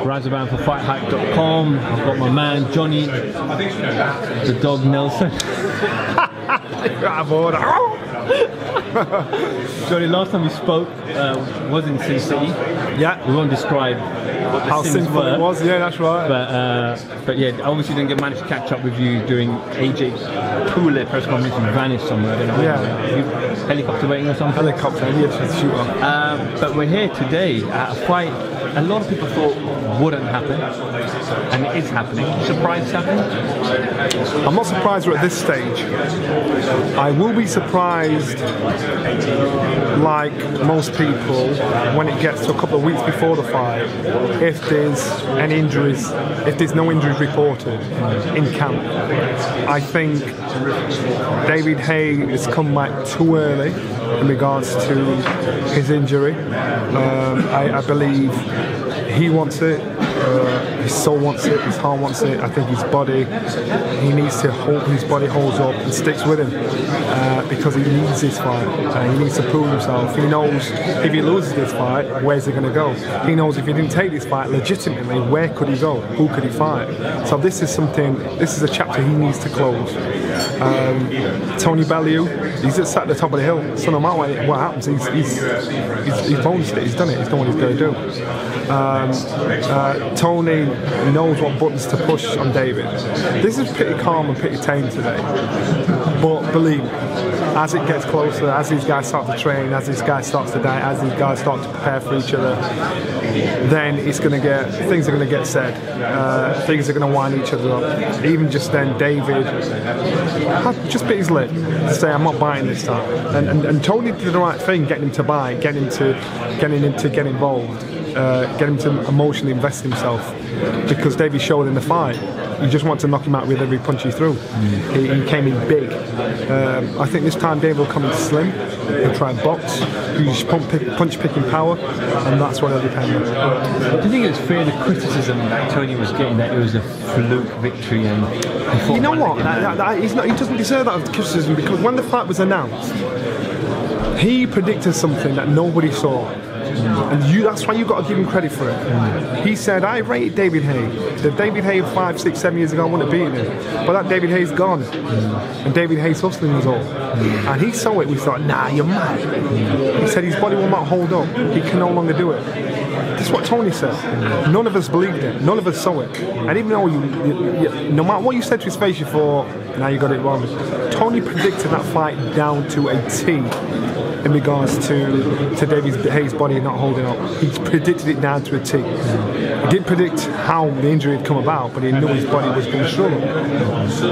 Razaban for FightHype.com. I've got my man Johnny, the dog Nelson. You're out of order. Johnny, last time we spoke was in Sin City. Yeah. We won't describe what the how sins simple were. it was. Yeah, that's right. But yeah, obviously didn't manage to catch up with you during AJ Poole press conference. You vanished somewhere. I don't know. Yeah. You helicopter waiting or something. Helicopter. Yeah, shooter. But we're here today at a fight a lot of people thought wouldn't happen, and it is happening. Surprised it's happening? I'm not surprised we're at this stage. I will be surprised, like most people, when it gets to a couple of weeks before the fight, if there's any injuries, if there's no injuries reported in camp. I think David Haye has come back too early in regards to his injury. I believe he wants it, his soul wants it, his heart wants it. I think his body, he needs to hope his body holds up and sticks with him because he needs this fight. He needs to prove himself. He knows if he loses this fight, where's he going to go? He knows if he didn't take this fight legitimately, where could he go? Who could he fight? So this is a chapter he needs to close. Tony Bellew, he's just sat at the top of the hill, so no matter what happens, he's bonused it, he's done it, he's done what he's going to do. Tony knows what buttons to push on David. This is pretty calm and pretty tame today, but believe me, as it gets closer, as these guys start to train, as these guys start to diet, as these guys start to prepare for each other, then things are going to get said. Things are going to wind each other up. Even just then, David just bit his lip to say, "I'm not biting this time." And Tony did the right thing, getting him to bite, getting him to get involved, get him to emotionally invest himself, because David showed in the fight. You just want to knock him out with every punch he threw. He came in big. I think this time David will come in slim. He'll try and box, use punch-picking power, and that's what it'll depend on. Do you think it's fair, the criticism that Tony was getting, that it was a fluke victory and he fought? You know what? He doesn't deserve that criticism, because when the fight was announced, he predicted something that nobody saw. And that's why you've got to give him credit for it. He said, I rated David Haye. The David Haye of 5, 6, 7 years ago, I wouldn't have beaten him. But that David Haye's gone. And David Haye's hustling was all. And he saw it, we thought, nah, you're mad. He said his body will not hold up. He can no longer do it. That's what Tony said. None of us believed it. None of us saw it. And even though no matter what you said to his face, you thought, now you got it wrong. Tony predicted that fight down to a T. In regards to David Haye's body not holding up, he predicted it down to a T. He didn't predict how the injury had come about, but he knew his body was going to struggle.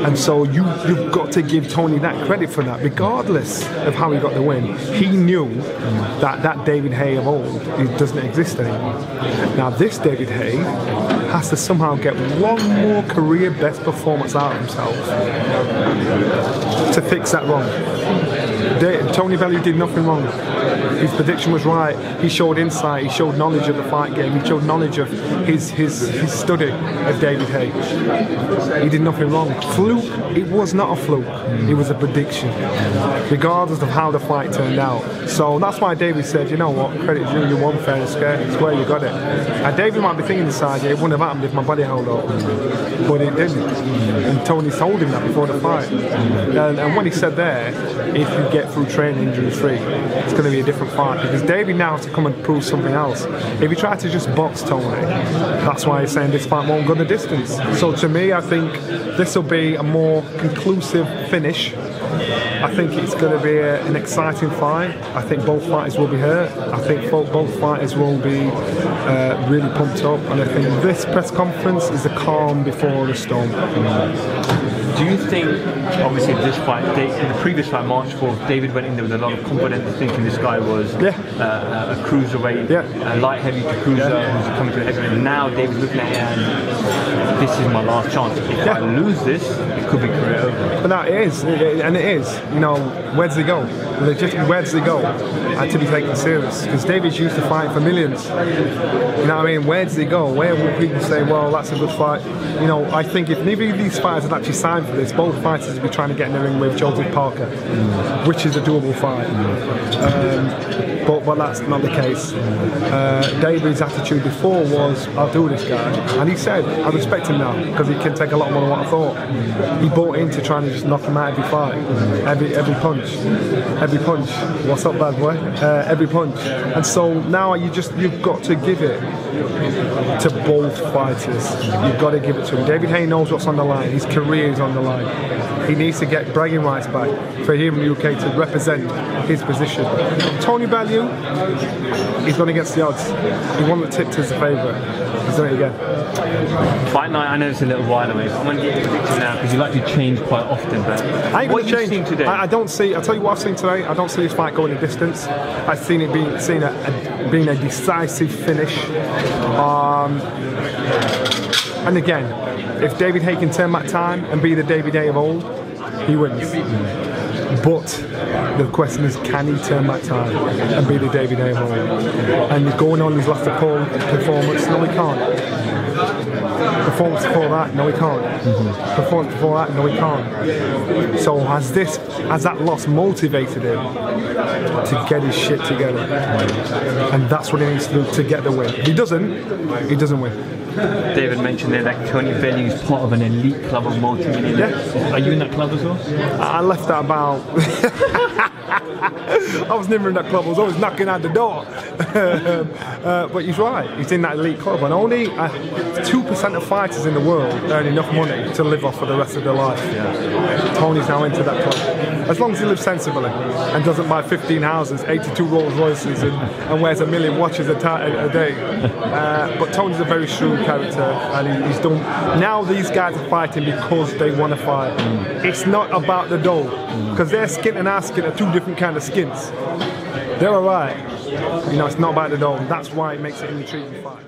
And so you've got to give Tony that credit for that, regardless of how he got the win. He knew that David Haye of old, it doesn't exist anymore. Now this David Haye has to somehow get one more career best performance out of himself to fix that wrong. Tony Bellew did nothing wrong. His prediction was right. He showed insight. He showed knowledge of the fight game. He showed knowledge of his study of David Haye. He did nothing wrong. Fluke? It was not a fluke. It was a prediction, regardless of how the fight turned out. So that's why David said, you know what, credit you, you won fair and square, you got it. And David might be thinking inside, yeah, it wouldn't have happened if my body held up. But it didn't. And Tony told him that before the fight. And when he said there, if you get through training injury-free, it's going to be a different fight, because David now has to come and prove something else. If he tried to just box Tony, that's why he's saying this fight won't go the distance. So to me, I think this will be a more conclusive finish. I think it's going to be an exciting fight. I think both fighters will be hurt. I think both fighters will be really pumped up, and I think this press conference is a calm before the storm. Do you think, obviously this fight, in the previous fight, March 4th, David went in there with a lot of confidence, thinking this guy was a cruiserweight, a light heavy to cruiser, who's coming to the heavyweight. Now David's looking at it and this is my last chance. If I lose this, it could be career over. But no, it is, and it is. You know, where does he go? legitimately, where does he go? And to be taken serious, because David's used to fighting for millions. You know what I mean? Where does he go? Where will people say, well, that's a good fight? You know, I think if neither of these fighters had actually signed for this, both fighters would be trying to get in the ring with Joseph Parker, which is a doable fight. But that's not the case. David's attitude before was, I'll do this guy. And he said, I respect him now, because he can take a lot more than what I thought. He bought into trying to just knock him out every fight. Every punch. Every punch. What's up, bad boy? Every punch. And so now you've got to give it to both fighters. You've got to give it to him. David Haye knows what's on the line. His career is on the line. He needs to get bragging rights back for him in the UK to represent his position. Tony Bellew, he's gone against the odds. He won the tipped as a favourite. He's done it again. Fight night, I know it's a little while away, but I'm going to get your prediction now because you like to change quite often. But I ain't going to change. Today? I don't see. I'll tell you what I've seen today. I don't see this fight going a distance. I've seen it being a decisive finish. And again, if David Haye can turn back time and be the David Haye of old, he wins. But the question is, can he turn back time and be the David Haye of old? And going on his last performance, no he can't. Performance before that, no he can't. Performance before that, no he can't. So has that loss motivated him to get his shit together? And that's what he needs to do to get the win. If he doesn't win. David mentioned there that Tony Bellew is part of an elite club of multi-millionaires. Yeah. Are you in that club as well? I left that about... I was never in that club, I was always knocking at the door. But he's right, he's in that elite club, and only 2% of fighters in the world earn enough money to live off for the rest of their life. Yeah. Tony's now into that club. As long as he lives sensibly and doesn't buy 15 houses, 82 Rolls Royces and wears 1 million watches a day. But Tony's a very shrewd character, and he's done. Now these guys are fighting because they want to fight. It's not about the dough, because their skin and our skin are two different kind of skins. They're alright. You know, it's not about the dough. That's why it makes it an intriguing fight.